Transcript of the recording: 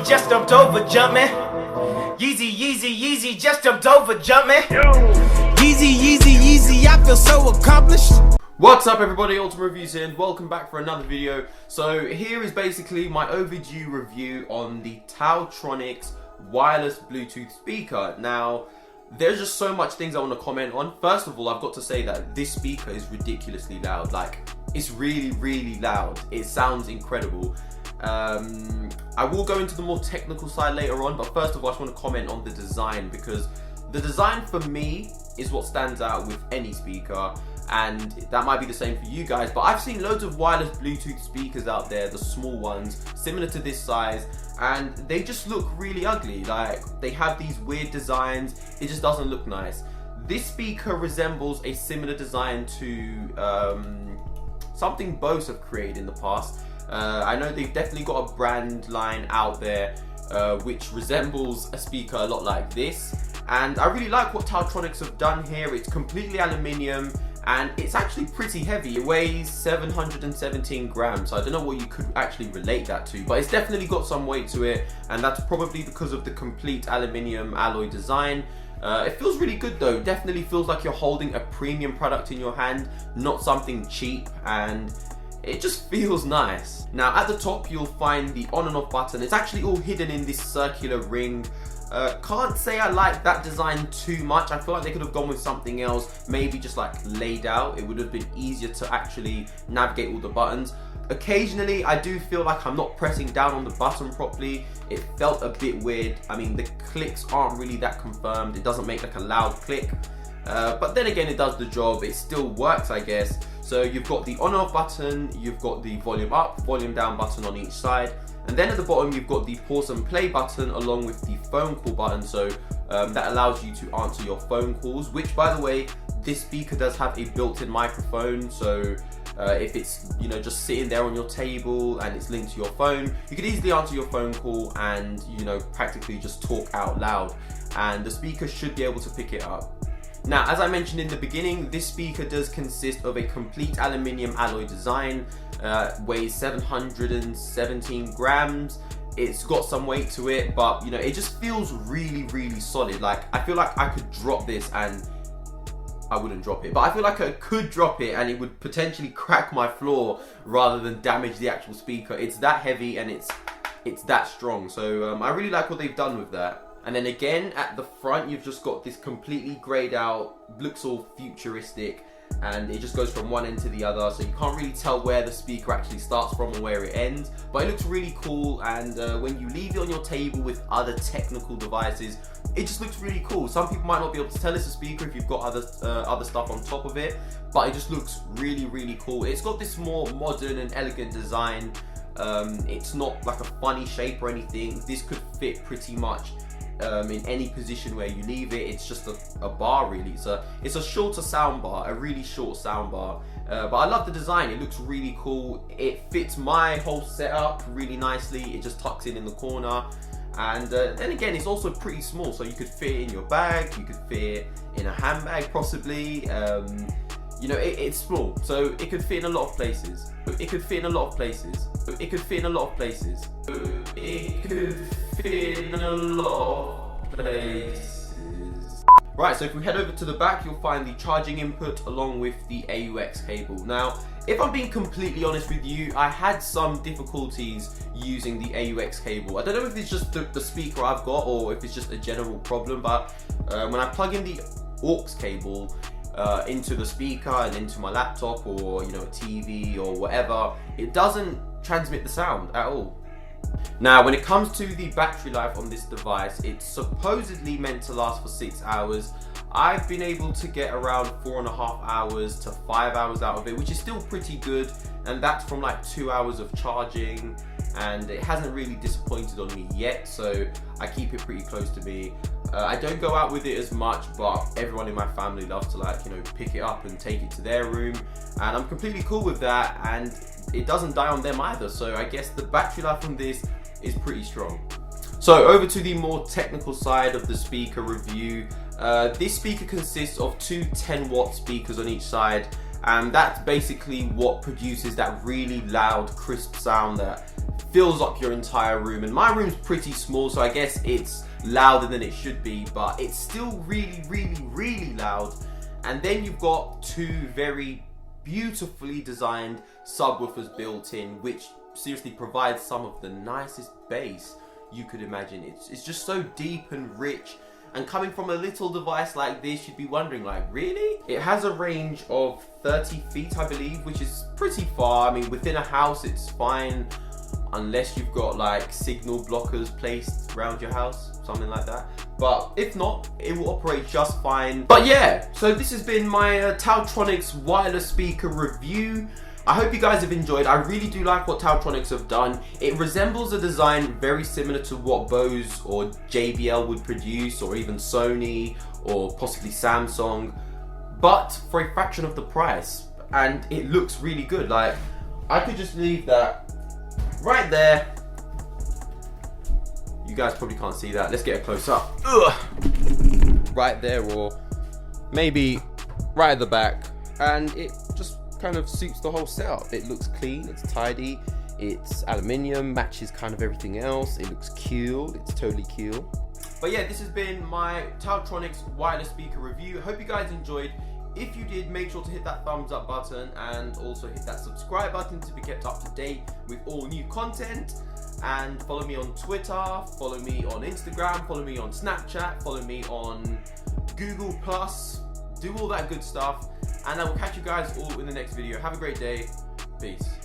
just jumped over jumping. Yeezy, Yeezy, Yeezy, just jumped over jumping. Yeezy, Yeezy, Yeezy, I feel so accomplished. What's up everybody, Ultimate Reviews here, and welcome back for another video. So here is basically my overdue review on the TaoTronics wireless Bluetooth speaker. Now, there's just so much things I want to comment on. First of all, I've got to say that this speaker is ridiculously loud. Like, it's really, really loud. It sounds incredible. I will go into the more technical side later on, but first of all, I just want to comment on the design, because the design for me is what stands out with any speaker, and that might be the same for you guys. But I've seen loads of wireless Bluetooth speakers out there, the small ones, similar to this size, and they just look really ugly. Like, they have these weird designs, it just doesn't look nice. This speaker resembles a similar design to something Bose have created in the past. I know they've definitely got a brand line out there which resembles a speaker a lot like this, and I really like what TaoTronics have done here. It's completely aluminium and it's actually pretty heavy. It weighs 717 grams, so I don't know what you could actually relate that to, but it's definitely got some weight to it, and that's probably because of the complete aluminium alloy design. It feels really good though. Definitely feels like you're holding a premium product in your hand, not something cheap, and it just feels nice. Now at the top you'll find the on and off button. It's actually all hidden in this circular ring. Can't say I like that design too much. I feel like they could have gone with something else, maybe just like laid out. It would have been easier to actually navigate all the buttons. Occasionally I do feel like I'm not pressing down on the button properly. It felt a bit weird. I mean, the clicks aren't really that confirmed. It doesn't make like a loud click. But then again, it does the job. It still works, I guess. So you've got the on and off button, you've got the volume up, volume down button on each side, and then at the bottom you've got the pause and play button along with the phone call button. So that allows you to answer your phone calls, which, by the way, this speaker does have a built-in microphone. So if it's, you know, just sitting there on your table and it's linked to your phone, you could easily answer your phone call and, you know, practically just talk out loud, and the speaker should be able to pick it up. Now, as I mentioned in the beginning, this speaker does consist of a complete aluminium alloy design, weighs 717 grams. It's got some weight to it, but you know, it just feels really, really solid. Like, I feel like I could drop this and I wouldn't drop it, but I feel like I could drop it and it would potentially crack my floor rather than damage the actual speaker. It's that heavy and it's that strong. So I really like what they've done with that. And then again, at the front, you've just got this completely grayed out, looks all futuristic, and it just goes from one end to the other, so you can't really tell where the speaker actually starts from and where it ends. But it looks really cool, and when you leave it on your table with other technical devices, it just looks really cool. Some people might not be able to tell it's a speaker if you've got other stuff on top of it, but it just looks really, really cool. It's got this more modern and elegant design. It's not like a funny shape or anything. This could fit pretty much in any position where you leave it. It's just a bar, really. It's a shorter sound bar, a really short sound bar, but I love the design. It looks really cool. It fits my whole setup really nicely. It just tucks in the corner, and then again, it's also pretty small, so you could fit it in your bag, you could fit it in a handbag possibly. You know, it's small, so it could fit in a lot of places. It could fit in a lot of places. It could fit in a lot of places. It could fit in a lot of places. Right, so if we head over to the back, you'll find the charging input along with the AUX cable. Now, if I'm being completely honest with you, I had some difficulties using the AUX cable. I don't know if it's just the speaker I've got or if it's just a general problem, but when I plug in the aux cable into the speaker and into my laptop or, you know, a TV or whatever, it doesn't transmit the sound at all. Now, when it comes to the battery life on this device, it's supposedly meant to last for 6 hours. I've been able to get around 4.5 hours to 5 hours out of it, which is still pretty good, and that's from like 2 hours of charging, and it hasn't really disappointed on me yet, so I keep it pretty close to me. I don't go out with it as much, but everyone in my family loves to, like, you know, pick it up and take it to their room, and I'm completely cool with that, and it doesn't die on them either, so I guess the battery life on this is pretty strong. So over to the more technical side of the speaker review. This speaker consists of two 10-watt speakers on each side, and that's basically what produces that really loud, crisp sound that fills up your entire room. And my room's pretty small, so I guess it's louder than it should be, but it's still really loud. And then you've got two very beautifully designed subwoofers built in, which seriously provides some of the nicest bass you could imagine. It's just so deep and rich, and coming from a little device like this, you'd be wondering, like, really? It has a range of 30 feet, I believe, which is pretty far. I mean, within a house it's fine, unless you've got like signal blockers placed around your house, something like that. But if not, it will operate just fine. But yeah, so this has been my TaoTronics wireless speaker review. I hope you guys have enjoyed. I really do like what TaoTronics have done. It resembles a design very similar to what Bose or JBL would produce, or even Sony, or possibly Samsung, but for a fraction of the price. And it looks really good. Like, I could just leave that right there. You guys probably can't see that. Let's get a close up. Ugh. Right there, or maybe right at the back. And it just kind of suits the whole setup. It looks clean, it's tidy, it's aluminium, matches kind of everything else. It looks cool, it's totally cool. But yeah, this has been my TaoTronics wireless speaker review. Hope you guys enjoyed. If you did, make sure to hit that thumbs up button and also hit that subscribe button to be kept up to date with all new content. And follow me on Twitter, follow me on Instagram, follow me on Snapchat, follow me on Google+, do all that good stuff. And I will catch you guys all in the next video. Have a great day. Peace.